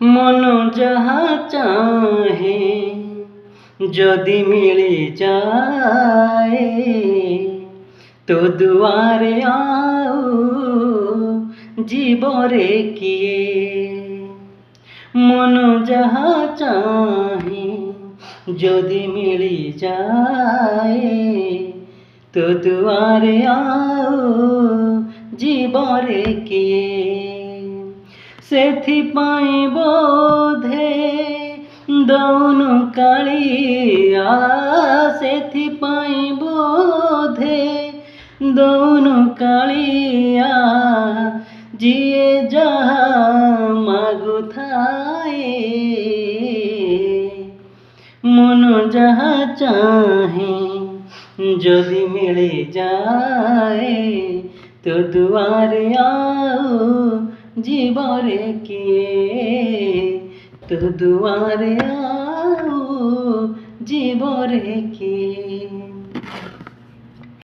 मन जहाँ चाहे जदि मिली जाए तो दुआरे आओ जीवरे किए। मन जहाँ चाहे जदि मिली जाए तो दुआरे आओ जीवरे किए। सेथिपाई बोधे दौनु कालिया, सेथिपाई बोधे दौनु कालिया जिए जहाँ मागुथाए। मन जहाँ चाहे जदि मिले जाए तो दुआरे आओ जीवरे किए, तो दुआरे आओ जीवरे किए।